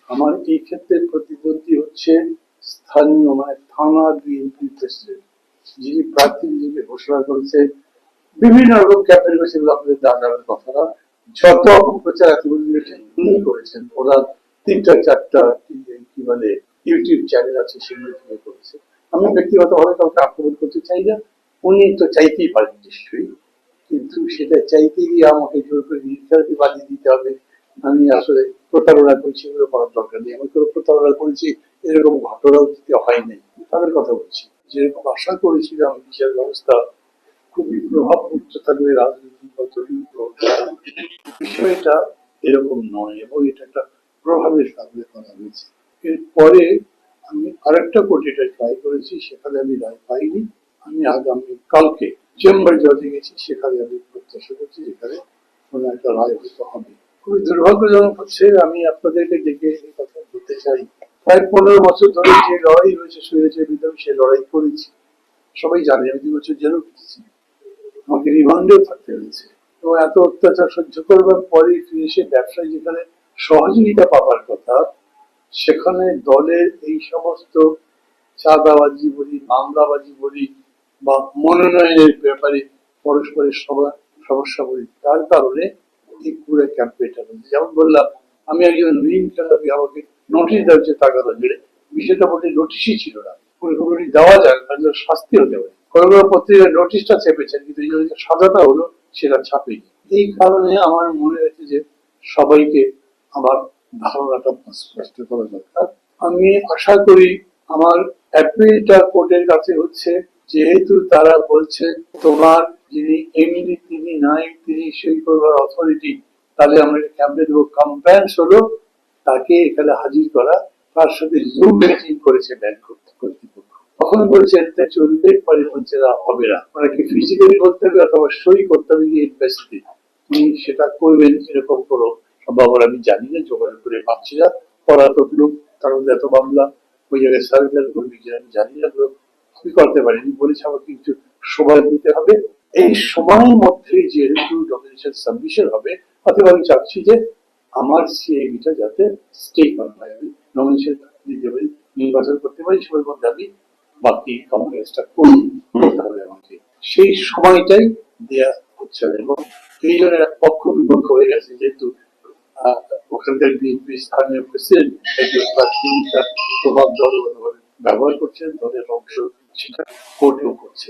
আমার এই ক্ষেত্রে প্রতিদ্বন্দ্বী হচ্ছে স্থানীয় মানে থানা বিএনপি প্রেসিডেন্ট, যিনি প্রার্থী নিজেকে ঘোষণা করেছে বিভিন্ন রকম ক্যাম্পেইন করেছে, সেগুলো আপনাদের জানার কথা না। যত অপপ্রচার এতগুলো তিনি করেছেন, ওরা 3টা 4টা কি বলে ইউটিউব চ্যানেল আছে, সেগুলো থেকে করেছে। আমি ব্যক্তিগতভাবে কাউকে আক্রমণ করতে চাই না, উনি তো চাইতেই পারেন নিশ্চয়ই, কিন্তু সেটা চাইতে গিয়ে আমাকে জোর করে নির্ধারিত বাজিয়ে দিতে হবে আমি আসলে প্রতারণা করছি, এগুলো করার দরকার নেই। আমি কোনো প্রতারণা করেছি এরকম ঘটনাও দিতে হয় নাই, তাদের কথা বলছি। যেরকম আশা করেছিলাম বিচার ব্যবস্থা খুবই প্রভাবমুক্ত থাকবে, রাজনৈতিকগত বিষয়টা এরকম নয়, এবং এটা একটা প্রভাবের সামনে করা হয়েছে। এরপরে আমি আরেকটা কোর্টে ট্রাই করেছি, সেখানে আমি রায় পাইনি। আমি আগামী কালকে চেম্বার জজে গেছি, সেখানে আমি প্রত্যাশা করছি যেখানে কোনো একটা রায় হয়তো হবে। খুবই দুর্ভাগ্যজনক হচ্ছে, আমি আপনাদেরকে ডেকে এই কথা বলতে চাই, প্রায় 15 বছর ধরে যে লড়াই হয়েছে সুয়েজের বিরুদ্ধে, সে লড়াই করেছি, সবাই জানে। আমি 2 বছর জেলও খেটেছি, আমাকে রিমান্ডেও থাকতে হয়েছে, এবং এত অত্যাচার সহ্য করবার পরে ফিরে এসে ব্যবসায় যেখানে সহযোগিতা পাবার কথা, সেখানে দলের এই সমস্ত চাঁদাবাজি বলি, মামলাবাজি বলি, বা মনোনয়নের ব্যাপারে পরস্পরের সমস্যা বলি, তার কারণে এই পুরো ক্যাম্পেইনটা হচ্ছে। যেমন বললাম, আমি একজন ঋণ খেলাপি, আমাকে নোটিশ দেওয়া হচ্ছে টাকা জেলে, বিষয়টা বলতে নোটিশই ছিল না, পুরোপুরি দেওয়া যায় তাহলে শাস্তি হতে পারে। কোনো কোনো পত্রিকার নোটিশটা চেপেছেন, কিন্তু এই যে সাজাটা হলো সেটা ছাপেনি। এই কারণে আমার মনে হয়েছে যে সবাইকে আমার ধারণাটা স্পষ্ট করা দরকার। আমি আশা করি আমার অ্যাপিলটা কোর্টের কাছে হচ্ছে, যেহেতু তারা বলছে তোমার যিনি এমডি তিনি নাই, তিনি সই করবার অথরিটি, তাহলে আমরা ক্যাম্পে দেবো। কমপ্লায়েন্স হলো তাকে এখানে হাজির করা, তার সাথে জুম মিটিং করেছে ব্যাংক কর্তৃপক্ষ। তখন বলছে এটা চলবে, পরে বলছে না হবে না, মানে কি ফিজিক্যালি বলতে হবে অথবা সই করতে হবে ইউনিভার্সিটি, উনি সেটা করবেন এরকম কোনো সম্ভাবনা আমি জানি না, যোগাযোগ করে পাচ্ছি না। পলাতক লোক, তার মধ্যে এত মামলা, ওই জায়গায় সার্ভেলার করবে কিনা আমি জানি না, আমি করতে পারিনি, বলেছে আমাকে কিছু সময় দিতে হবে। এই সময়ের মধ্যে যেহেতু ডমিনেশন সাবমিশন হবে, অথবা আমি চাচ্ছি যে আমার সিআইবিটা যাতে স্টে করা হয়, আমি নমিনেশন দিতে পারি, নির্বাচন করতে পারি, সময়ের মধ্যে আমি বাকি কমপ্লেক্সটা করতে হবে আমাকে, সেই সময়টাই দেয়া হচ্ছে না। এবং এই জন্য পক্ষ বিপক্ষ হয়ে গেছে, যেহেতু ওখানকার বিএনপি স্থানীয় প্রেসিডেন্ট প্রভাব দল ব্যবহার করছেন, দলের অংশ সেটা কোর্টেও করছে।